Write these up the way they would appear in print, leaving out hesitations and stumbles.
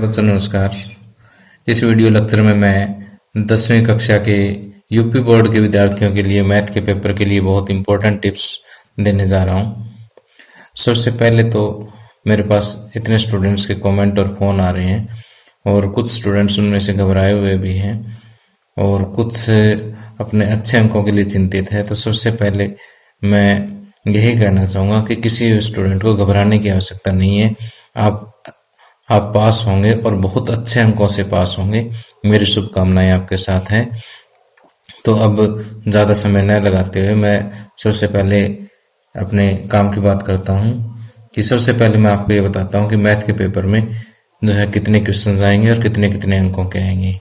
बच्चों नमस्कार। इस वीडियो लेक्चर में मैं 10वीं कक्षा के यूपी बोर्ड के विद्यार्थियों के लिए मैथ के पेपर के लिए बहुत इंपॉर्टेंट टिप्स देने जा रहा हूँ। सबसे पहले तो मेरे पास इतने स्टूडेंट्स के कमेंट और फ़ोन आ रहे हैं और कुछ स्टूडेंट्स उनमें से घबराए हुए भी हैं और कुछ अपने अच्छे अंकों के लिए चिंतित है। तो सबसे पहले मैं यही कहना चाहूँगा कि किसी स्टूडेंट को घबराने की आवश्यकता नहीं है। आप पास होंगे और बहुत अच्छे अंकों से पास होंगे। मेरी शुभकामनाएं आपके साथ हैं। तो अब ज़्यादा समय न लगाते हुए मैं सबसे पहले अपने काम की बात करता हूँ कि सबसे पहले मैं आपको ये बताता हूँ कि मैथ के पेपर में जो है कितने क्वेश्चंस आएंगे और कितने कितने अंकों के आएंगे।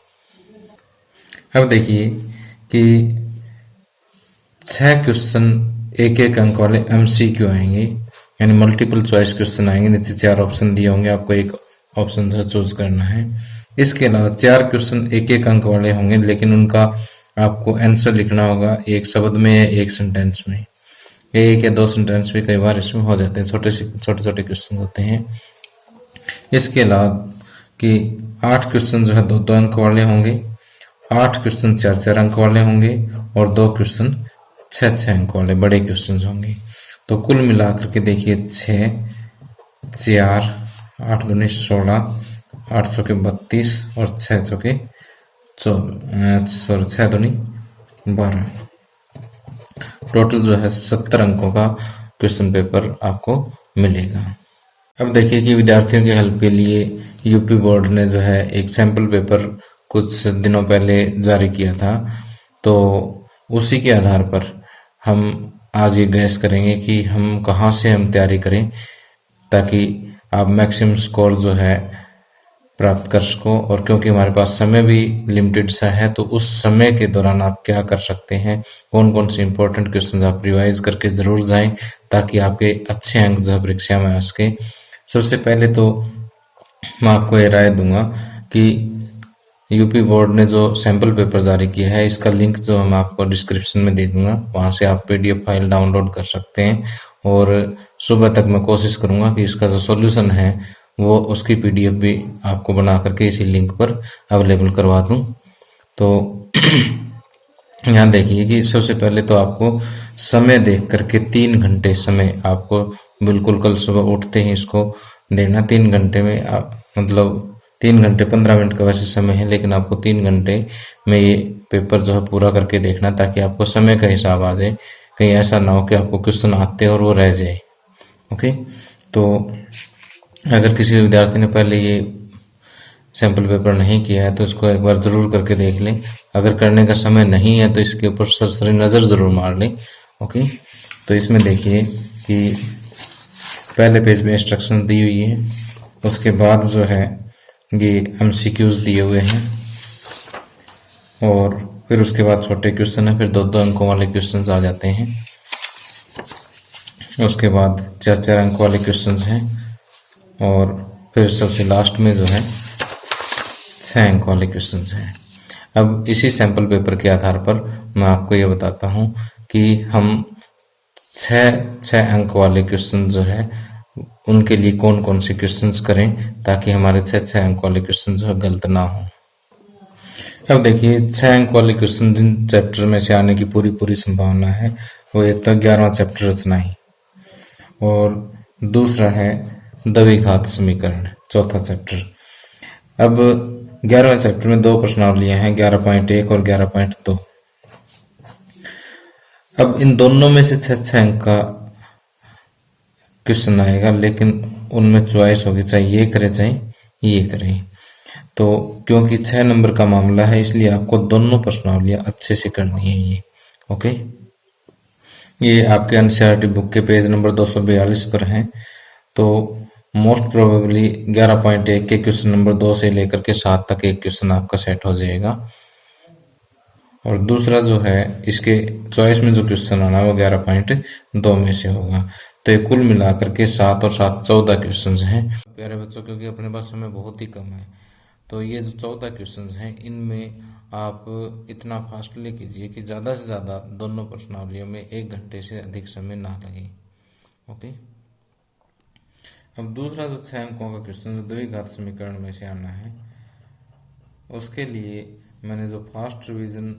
अब देखिए कि 6 क्वेश्चन एक एक अंक वाले MCQ आएंगे, यानी मल्टीपल चॉइस क्वेश्चन आएंगे। नीचे 4 ऑप्शन दिए होंगे, आपको एक ऑप्शन से चूज करना है। इसके अलावा 4 क्वेश्चन एक एक अंक वाले होंगे, लेकिन उनका आपको आंसर लिखना होगा एक शब्द में या एक सेंटेंस में। एक या 2 सेंटेंस भी कई बार इसमें हो जाते हैं, छोटे छोटे क्वेश्चन होते हैं। इसके अलावा कि 8 क्वेश्चन जो है 2 अंक वाले होंगे, 8 क्वेश्चन 4 अंक वाले होंगे और 2 क्वेश्चन 6 अंक वाले बड़े क्वेश्चन होंगे। तो कुल मिलाकर के देखिए 6, 4, 8 दूनी 16, 8 चौके 32 और 6 चौके 6 दूनी 12, टोटल जो है 70 अंकों का क्वेश्चन पेपर आपको मिलेगा। अब देखिए कि विद्यार्थियों के हेल्प के लिए यूपी बोर्ड ने जो है एक सैंपल पेपर कुछ दिनों पहले जारी किया था। तो उसी के आधार पर हम आज ये गैस करेंगे कि हम कहाँ से हम तैयारी करें ताकि आप मैक्सिमम स्कोर जो है प्राप्त कर सको। और क्योंकि हमारे पास समय भी लिमिटेड सा है, तो उस समय के दौरान आप क्या कर सकते हैं, कौन कौन से इंपॉर्टेंट क्वेश्चन आप रिवाइज करके जरूर जाएं ताकि आपके अच्छे अंक जो है परीक्षा में आ सके। सबसे पहले तो मैं आपको ये राय दूंगा कि यूपी बोर्ड ने जो सैंपल पेपर जारी किया है, इसका लिंक जो मैं आपको डिस्क्रिप्शन में दे दूंगा, वहां से आप PDF फाइल डाउनलोड कर सकते हैं। और सुबह तक मैं कोशिश करूंगा कि इसका जो सॉल्यूशन है वो उसकी PDF भी आपको बना करके इसी लिंक पर अवेलेबल करवा दूं। तो यहाँ देखिए कि सबसे पहले तो आपको समय देख करके 3 घंटे समय आपको बिल्कुल कल सुबह उठते ही इसको देना। 3 घंटे में आप मतलब 3 घंटे 15 मिनट का वैसे समय है, लेकिन आपको 3 घंटे में ये पेपर जो है पूरा करके देखना ताकि आपको समय का हिसाब आ जाए। कहीं ऐसा ना हो कि आपको क्वेश्चन आते और वो रह जाए। ओके, तो अगर किसी विद्यार्थी ने पहले ये सैंपल पेपर नहीं किया है तो इसको एक बार जरूर करके देख लें। अगर करने का समय नहीं है तो इसके ऊपर सरसरी नज़र जरूर मार लें। ओके, तो इसमें देखिए कि पहले पेज में इंस्ट्रक्शन दी हुई है, उसके बाद जो है ये MCQs दिए हुए हैं और फिर उसके बाद छोटे क्वेश्चन है, फिर 2 अंकों वाले क्वेश्चंस आ जाते हैं। उसके बाद 4 अंक वाले क्वेश्चंस हैं और फिर सबसे लास्ट में जो है 6 अंक वाले क्वेश्चंस हैं। अब इसी सैंपल पेपर के आधार पर मैं आपको ये बताता हूँ कि हम 6 अंक वाले क्वेश्चन जो है उनके लिए कौन कौन से क्वेश्चंस करें ताकि हमारे 6 अंक वाले क्वेश्चन जो है गलत ना हो। अब देखिए 6 अंक वाले क्वेश्चन जिन चैप्टर में से आने की पूरी संभावना है वो एक तो 11वां चैप्टर रचना ही, और दूसरा है द्विघात समीकरण, चौथा चैप्टर। अब 11वें चैप्टर में 2 प्रश्नावलियां हैं, 11.1 और 11.2। अब इन दोनों में से 6 अंक का क्वेश्चन आएगा, लेकिन उनमें चॉइस होगी, चाहे ये करें चाहे ये करें। तो क्योंकि 6 नंबर का मामला है इसलिए आपको दोनों प्रश्नावलियां अच्छे से करनी है ये। ओके, ये आपके NCERT बुक के पेज नंबर 242 पर है। तो मोस्ट प्रोबेबली 11.1 के क्वेश्चन नंबर 2 से लेकर के 7 तक एक क्वेश्चन आपका सेट हो जाएगा। और दूसरा जो है इसके चॉइस में जो क्वेश्चन आना है वो 11.2 में से होगा। तो ये कुल मिलाकर के 7 और 7 14 क्वेश्चन हैं। प्यारे बच्चों, क्योंकि अपने पास समय बहुत ही कम है तो ये जो 14 क्वेश्चन हैं इनमें आप इतना फास्टली कीजिए कि ज़्यादा से ज़्यादा दोनों प्रश्नावलियों में 1 घंटे से अधिक समय ना लगे। ओके, अब दूसरा जो 6 अंकों का क्वेश्चन जो द्विघात समीकरण में से आना है, उसके लिए मैंने जो फास्ट रिवीजन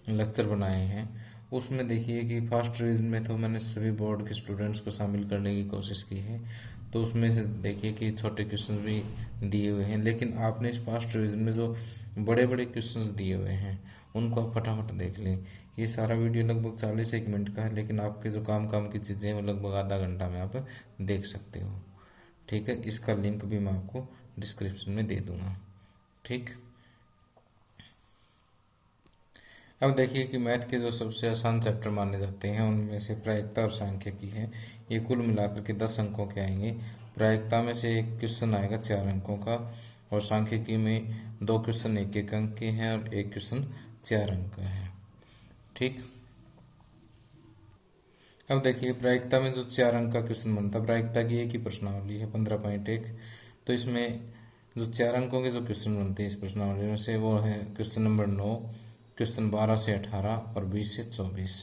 लेक्चर बनाए हैं उसमें देखिए कि फास्ट रिवीजन में तो मैंने सभी बोर्ड के स्टूडेंट्स को शामिल करने की कोशिश की है, तो उसमें से देखिए कि छोटे क्वेश्चन भी दिए हुए हैं, लेकिन आपने इस फास्ट रिवीजन में जो बड़े बड़े क्वेश्चंस दिए हुए हैं उनको आप फटाफट देख लें। ये सारा वीडियो लगभग 40 मिनट का है, लेकिन आपके जो काम की चीज़ें वो लगभग आधा घंटा में आप देख सकते हो। ठीक है, इसका लिंक भी मैं आपको डिस्क्रिप्शन में दे दूंगा। ठीक, अब देखिए कि मैथ के जो सबसे आसान चैप्टर माने जाते हैं उनमें से प्रायिकता और सांख्यिकी है। ये कुल मिलाकर के 10 अंकों के आएंगे। प्रायिकता में से एक क्वेश्चन आएगा 4 अंकों का, और सांख्यिकी में 2 क्वेश्चन 1-1 अंक के हैं और 1 क्वेश्चन 4 अंक का है। ठीक, अब देखिए प्रायिकता में जो 4 अंक का क्वेश्चन बनता है, प्रायिकता की एक ही प्रश्नावली है 15.1, तो इसमें जो 4 अंकों के जो क्वेश्चन बनते हैं इस प्रश्नावली में से वो है क्वेश्चन नंबर 9, क्वेश्चन 12 से 18 और 20 से 24।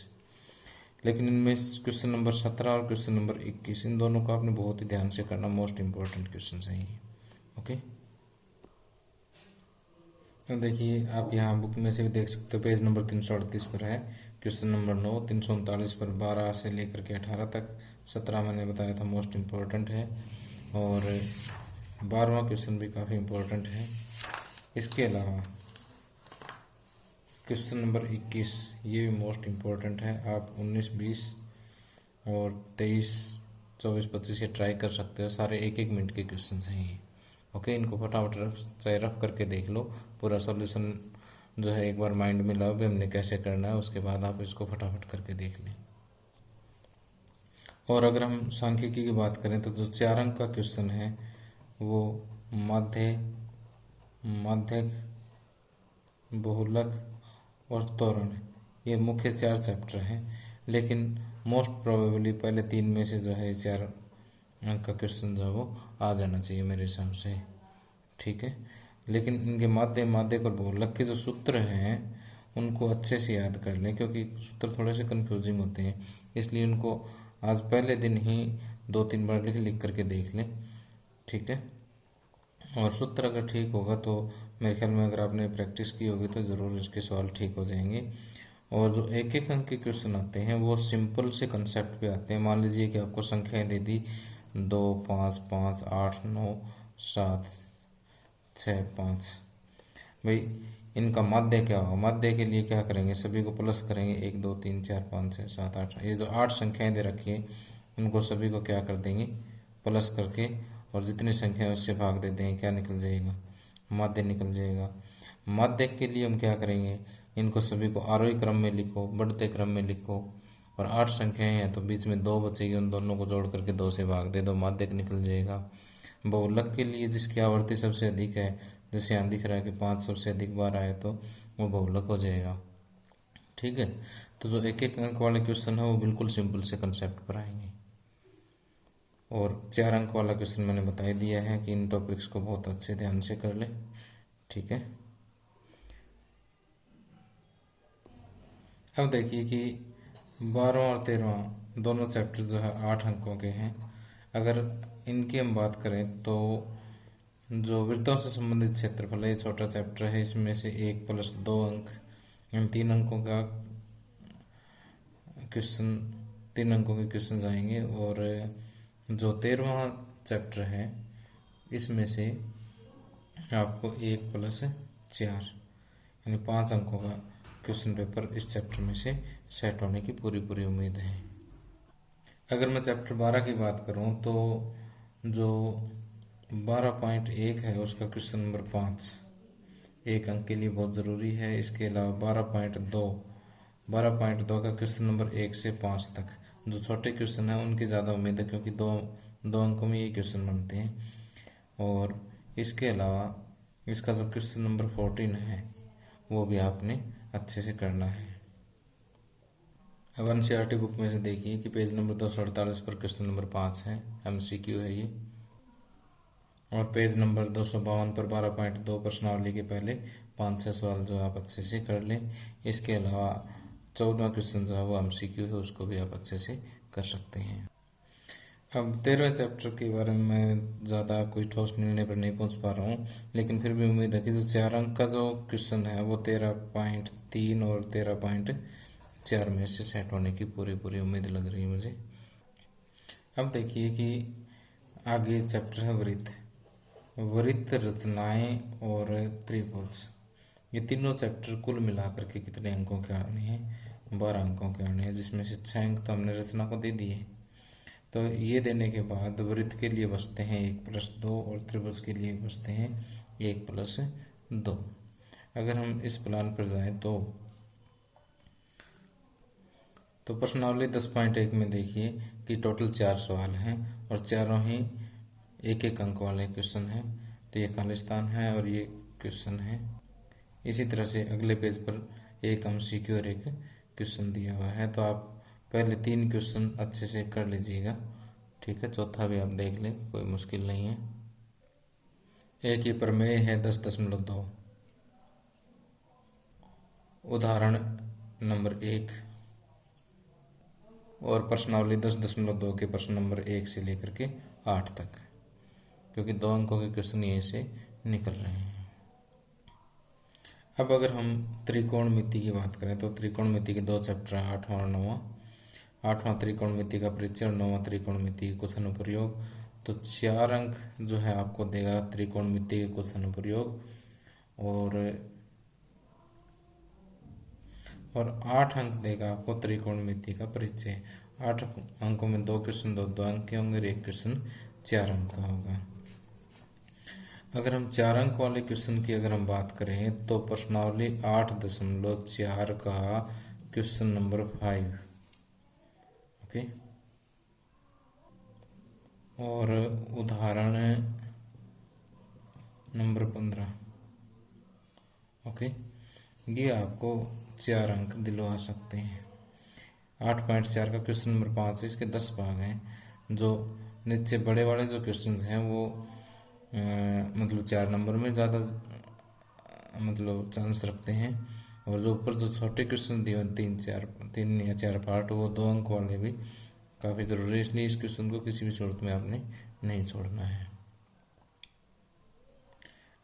लेकिन इनमें क्वेश्चन नंबर 17 और क्वेश्चन नंबर 21 इन दोनों को आपने बहुत ही ध्यान से करना, मोस्ट इंपॉर्टेंट क्वेश्चन है ये। ओके, तो देखिए आप यहाँ बुक में से भी देख सकते हो, पेज नंबर 338 पर है क्वेश्चन नंबर 9, 339 पर 12 से लेकर के 18 तक, 17 मैंने बताया था मोस्ट इम्पोर्टेंट है, और 12वां क्वेश्चन भी काफ़ी इम्पोर्टेंट है। इसके अलावा क्वेश्चन नंबर 21 ये भी मोस्ट इम्पोर्टेंट है। आप 19, 20 और 23, 24, 25 ये ट्राई कर सकते हो, सारे 1-1 मिनट के क्वेश्चन हैं ये। ओके, इनको फटाफट रफ करके देख लो, पूरा सॉल्यूशन जो है एक बार माइंड में लाओ भी हमने कैसे करना है, उसके बाद आप इसको फटाफट करके देख लें। और अगर हम सांख्यिकी की बात करें तो जो 4 अंक का क्वेश्चन है वो माध्यक, बहुलक और त्वरण, ये मुख्य 4 चैप्टर हैं, लेकिन मोस्ट प्रोबेबली पहले 3 में से जो है 4 अंक का क्वेश्चन जो है वो आ जाना चाहिए मेरे हिसाब से। ठीक है, लेकिन इनके माध्यक और बहुलक के जो सूत्र हैं उनको अच्छे से याद कर लें, क्योंकि सूत्र थोड़े से कंफ्यूजिंग होते हैं, इसलिए उनको आज पहले दिन ही 2-3 बार लिख करके देख लें। ठीक है, और सूत्र अगर ठीक होगा तो मेरे ख्याल में अगर आपने प्रैक्टिस की होगी तो ज़रूर इसके सवाल ठीक हो जाएंगे। और जो 1-1 अंक के क्वेश्चन आते हैं वो सिंपल से कंसेप्ट पे आते हैं। मान लीजिए कि आपको संख्याएं दे दी 2, 5, 5, 8, 9, 7, 6, 5, भाई इनका माध्य क्या होगा? माध्य के लिए क्या करेंगे, सभी को प्लस करेंगे, 1, 2, 3, 4, 5, 6, 7, 8, ये जो 8 संख्याएं दे रखी है उनको सभी को क्या कर देंगे, प्लस करके, और जितनी संख्या उससे भाग देते हैं, क्या निकल जाएगा, माध्य निकल जाएगा। माध्य के लिए हम क्या करेंगे, इनको सभी को आरोही क्रम में लिखो, बढ़ते क्रम में लिखो, और 8 संख्याएं हैं तो बीच में 2 बचेगी, उन दोनों को जोड़ करके 2 से भाग दे दो, माध्यक निकल जाएगा। बहुलक के लिए जिसकी आवर्ती सबसे अधिक है, जैसे यहाँ दिख रहा है कि 5 सबसे अधिक बार आए तो वो बहुलक हो जाएगा। ठीक है, तो जो 1-1 अंक वाले क्वेश्चन है वो बिल्कुल सिंपल से कंसेप्ट पर आएंगे, और 4 अंक वाला क्वेश्चन मैंने बता ही दिया है कि इन टॉपिक्स को बहुत अच्छे ध्यान से कर ले। ठीक है, अब देखिए कि 12वां और 13वां दोनों चैप्टर जो है 8 अंकों के हैं। अगर इनकी हम बात करें तो जो वृत्तों से संबंधित क्षेत्रफल है, ये छोटा चैप्टर है, इसमें से 1 + 2 अंक, इन 3 अंकों का क्वेश्चन, 3 अंकों के क्वेश्चन आएंगे। और जो 13वां चैप्टर है इसमें से आपको 1 + 4 यानी 5 अंकों का क्वेश्चन पेपर इस चैप्टर में से सेट होने की पूरी उम्मीद है। अगर मैं चैप्टर 12 की बात करूं तो जो 12.1 है उसका क्वेश्चन नंबर 5 1 अंक के लिए बहुत ज़रूरी है। इसके अलावा 12.2 का क्वेश्चन नंबर 1 से 5 तक जो छोटे क्वेश्चन हैं उनकी ज़्यादा उम्मीद है, क्योंकि दो अंकों में ये क्वेश्चन बनते हैं। और इसके अलावा इसका जो क्वेश्चन नंबर 14 है वो भी आपने अच्छे से करना है। अब एनसीईआरटी बुक में से देखिए कि पेज नंबर 248 पर क्वेश्चन नंबर 5 है, MCQ है ये, और पेज नंबर 252 पर 12.2 प्रश्नावली के पहले 5-6 सवाल जो आप अच्छे से कर लें। इसके अलावा 14वां क्वेश्चन जो है वो MCQ है, उसको भी आप अच्छे से कर सकते हैं। अब 13वें चैप्टर के बारे में मैं ज़्यादा कोई ठोस निर्णय पर नहीं पहुंच पा रहा हूँ, लेकिन फिर भी उम्मीद है कि जो 4 अंक का जो क्वेश्चन है वो 13.3 और 13.4 में से सेट होने की पूरी पूरी उम्मीद लग रही है मुझे। अब देखिए कि आगे चैप्टर है वृत्त, वृत्त रचनाएं और त्रिभुज। ये तीनों चैप्टर कुल मिलाकर के कितने अंकों के आने हैं? 12 अंकों के आने हैं, जिसमें से 6 अंक तो हमने रचना को दे दिए। तो ये देने के बाद वृत्त के लिए बचते हैं 1+2 और त्रिभुज के लिए बचते हैं 1+2। अगर हम इस प्लान पर जाएं तो प्रश्नावली 10.1 में देखिए कि टोटल 4 सवाल हैं और चारों ही एक एक अंक वाले क्वेश्चन हैं। तो ये खालिस्तान है और ये क्वेश्चन है। इसी तरह से अगले पेज पर एक MCQ और एक क्वेश्चन दिया हुआ है। तो आप पहले 3 क्वेश्चन अच्छे से कर लीजिएगा, ठीक है। चौथा भी आप देख लें, कोई मुश्किल नहीं है। एक ही प्रमेय है 10.2। उदाहरण नंबर 1 और प्रश्नावली 10.2 के प्रश्न नंबर 1 से लेकर के 8 तक, क्योंकि 2 अंकों के क्वेश्चन यहीं से निकल रहे हैं। अब अगर हम त्रिकोणमिति की बात करें तो त्रिकोणमिति के 2 चैप्टर हैं, 8वां और 9वां। 8वां त्रिकोणमिति का परिचय और 9वां त्रिकोणमिति के कुछ अनुप्रयोग। तो 4 अंक जो है आपको देगा त्रिकोणमिति के कुछ अनुप्रयोग, और 8 अंक देगा आपको त्रिकोणमिति का परिचय। 8 अंकों में 2 क्वेश्चन 2-2 अंक के होंगे और एक क्वेश्चन 4 अंक का होगा। अगर हम 4 अंक वाले क्वेश्चन की अगर हम बात करें तो प्रश्नावली 8.4 का क्वेश्चन नंबर 5, ओके। और उदाहरण नंबर 15, ओके। ये आपको 4 अंक दिलवा सकते हैं। 8.4 का क्वेश्चन नंबर 5 है, इसके 10 भाग हैं। जो नीचे बड़े वाले जो क्वेश्चन हैं वो मतलब 4 नंबर में ज़्यादा मतलब चांस रखते हैं, और जो ऊपर जो छोटे क्वेश्चन दिए 3 या 4 पार्ट, वो 2 अंक वाले भी काफ़ी ज़रूरी है। इसलिए इस क्वेश्चन को किसी भी सूरत में आपने नहीं छोड़ना है।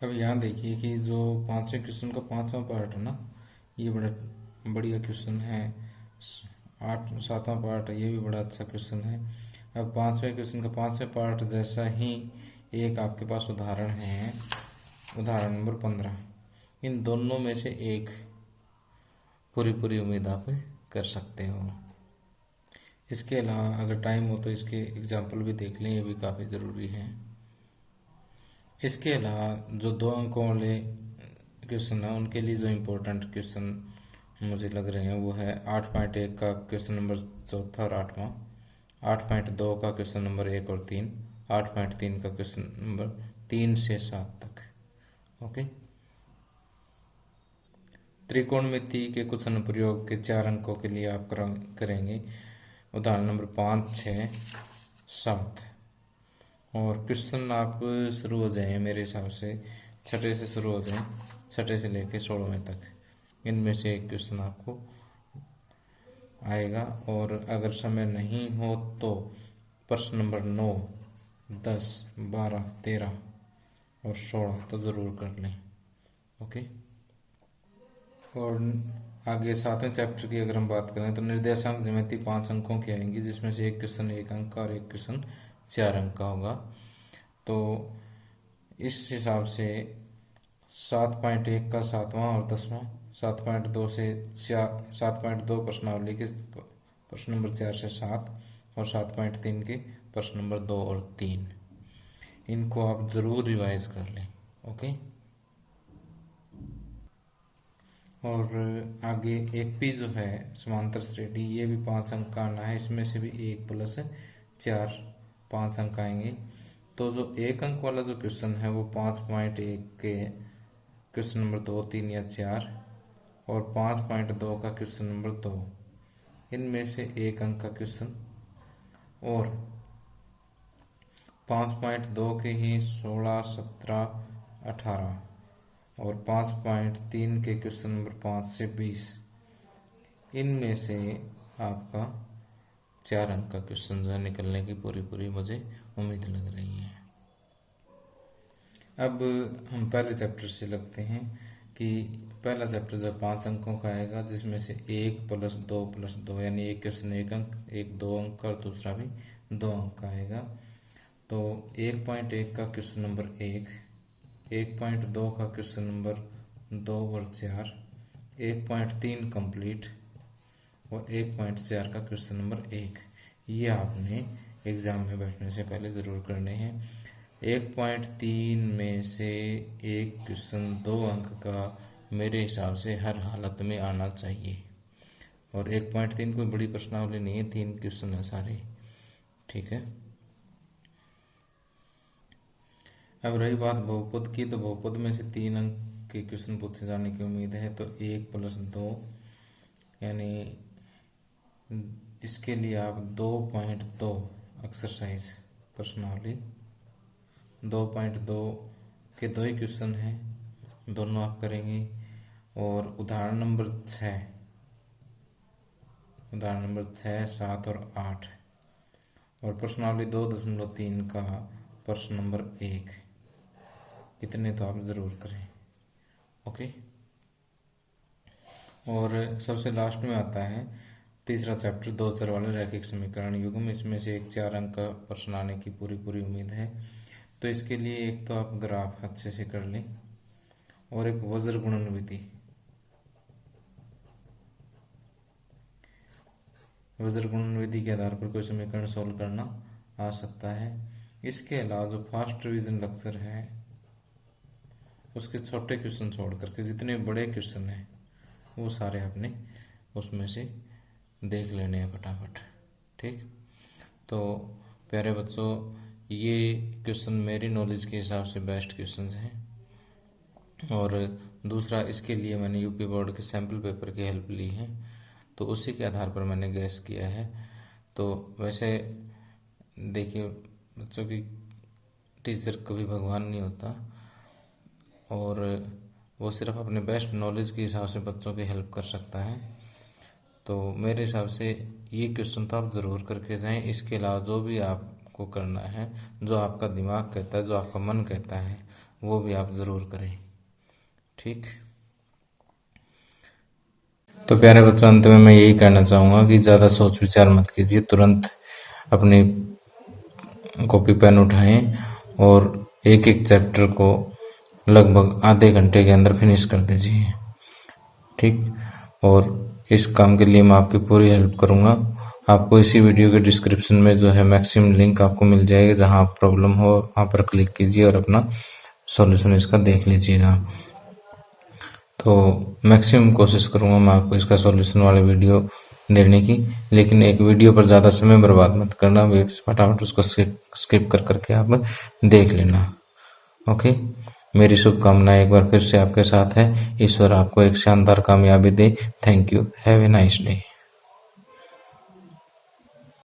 अब यहाँ देखिए कि जो 5वें क्वेश्चन का 5वां पार्ट है ना, ये बड़ा बढ़िया क्वेश्चन है। 7वां पार्ट है, ये भी बड़ा अच्छा क्वेश्चन है। अब 5वें क्वेश्चन का 5वें पार्ट जैसा ही एक आपके पास उदाहरण है, उदाहरण नंबर 15। इन दोनों में से एक पूरी पूरी उम्मीद आप कर सकते हो। इसके अलावा अगर टाइम हो तो इसके एग्जाम्पल भी देख लें, ये भी काफ़ी ज़रूरी है। इसके अलावा जो 2 अंकों वाले क्वेश्चन है उनके लिए जो इम्पोर्टेंट क्वेश्चन मुझे लग रहे हैं वो है 8.1 का क्वेश्चन नंबर 4 और 8वां, 8.2 का क्वेश्चन नंबर 1 और 3, 8.3 का क्वेश्चन नंबर 3 से 7 तक, ओके। त्रिकोणमिति के कुछ अनुप्रयोग के 4 अंकों के लिए आप करेंगे उदाहरण नंबर 5, 6, 7। और क्वेश्चन आप शुरू हो जाएं मेरे हिसाब से 6ठे से शुरू हो जाएं, 6ठे से लेके 16वें तक। इनमें से एक क्वेश्चन आपको आएगा। और अगर समय नहीं हो तो प्रश्न नंबर 9, 10, 12, 13 और 16 तो ज़रूर कर लें, ओके। और आगे 7वें चैप्टर की अगर हम बात करें तो निर्देशांक ज्यामिति 5 अंकों की आएंगी, जिसमें से एक क्वेश्चन 1 अंक का और एक क्वेश्चन 4 अंक का होगा। तो इस हिसाब से 7.1 का 7वां और 10वां, 7.2 से 7.2 प्रश्नावली के प्रश्न नंबर 4 से 7 और 7.3 के प्रश्न नंबर 2 और 3, इनको आप ज़रूर रिवाइज कर लें, ओके। और आगे एपी जो है समांतर श्रेणी, ये भी 5 अंक का आना है। इसमें से भी 1+4 5 अंक आएंगे। तो जो 1 अंक वाला जो क्वेश्चन है वो 5.1 के क्वेश्चन नंबर 2, 3 या 4 और 5.2 का क्वेश्चन नंबर 2, इनमें से 1 अंक का क्वेश्चन, और 5.2 के ही 16, 17, 18 और 5.3 के क्वेश्चन नंबर 5 से 20, इनमें से आपका 4 अंक का क्वेश्चन जो है निकलने की पूरी मुझे उम्मीद लग रही है। अब हम पहले चैप्टर से लगते हैं कि पहला चैप्टर जो 5 अंकों का आएगा, जिसमें से 1 + 2 + 2 यानी एक क्वेश्चन 1 अंक, एक 2 अंक का और दूसरा भी 2 अंक का आएगा। तो 1.1 का क्वेश्चन नंबर 1, 1.2 का क्वेश्चन नंबर 2 और 4, 1.3 कंप्लीट और 1.4 का क्वेश्चन नंबर 1, ये आपने एग्ज़ाम में बैठने से पहले ज़रूर करने हैं। 1.3 में से एक क्वेश्चन 2 अंक का मेरे हिसाब से हर हालत में आना चाहिए। और 1.3 कोई बड़ी प्रश्नावली नहीं है, 3 क्वेश्चन है सारे, ठीक है। अब रही बात बहुपद की, तो बहुपद में से 3 अंक के क्वेश्चन पूछे जाने की उम्मीद है। तो 1 + 2 यानी इसके लिए आप 2.2 एक्सरसाइज प्रश्नावली 2.2 के 2 ही क्वेश्चन हैं, दोनों आप करेंगे। और उदाहरण नंबर 6, 7 और 8 और प्रश्नावली 2.3 का प्रश्न नंबर 1, इतने तो आप ज़रूर करें, ओके। और सबसे लास्ट में आता है तीसरा चैप्टर 2 चर वाले रैखिक समीकरण युग्म। इसमें से एक 4 अंक का प्रश्न आने की पूरी उम्मीद है। तो इसके लिए एक तो आप ग्राफ अच्छे से कर लें और एक वज्र गुणन विधि, वज्र गुणन विधि के आधार पर कोई समीकरण सोल्व करना आ सकता है। इसके अलावा जो फास्ट रिवीजन लेक्चर है उसके छोटे क्वेश्चन छोड़ करके जितने बड़े क्वेश्चन हैं वो सारे आपने उसमें से देख लेने हैं फटाफट, ठीक। तो प्यारे बच्चों, ये क्वेश्चन मेरी नॉलेज के हिसाब से बेस्ट क्वेश्चंस हैं। और दूसरा, इसके लिए मैंने यूपी बोर्ड के सैम्पल पेपर की हेल्प ली है, तो उसी के आधार पर मैंने गैस किया है। तो वैसे देखिए बच्चों की टीचर कभी भगवान नहीं होता, और वो सिर्फ अपने बेस्ट नॉलेज के हिसाब से बच्चों की हेल्प कर सकता है। तो मेरे हिसाब से ये क्वेश्चन तो आप ज़रूर करके जाएं। इसके अलावा जो भी आपको करना है, जो आपका दिमाग कहता है, जो आपका मन कहता है, वो भी आप ज़रूर करें, ठीक। तो प्यारे बच्चों, अंत में मैं यही कहना चाहूँगा कि ज़्यादा सोच विचार मत कीजिए, तुरंत अपनी कॉपी पेन उठाएं और एक एक चैप्टर को लगभग आधे घंटे के अंदर फिनिश कर दीजिए, ठीक। और इस काम के लिए मैं आपकी पूरी हेल्प करूँगा। आपको इसी वीडियो के डिस्क्रिप्शन में जो है मैक्सिमम लिंक आपको मिल जाएगा, जहाँ आप प्रॉब्लम हो वहाँ पर क्लिक कीजिए और अपना सॉल्यूशन इसका देख लीजिएगा। तो मैक्सिमम कोशिश करूँगा मैं आपको इसका सॉल्यूशन वाले वीडियो देने की, लेकिन एक वीडियो पर ज़्यादा समय बर्बाद मत करना, वे फटाफट उसको स्किप कर करके आप देख लेना, ओके। मेरी शुभकामनाएं एक बार फिर से आपके साथ है। ईश्वर आपको एक शानदार कामयाबी दे। Thank you. Have a nice day.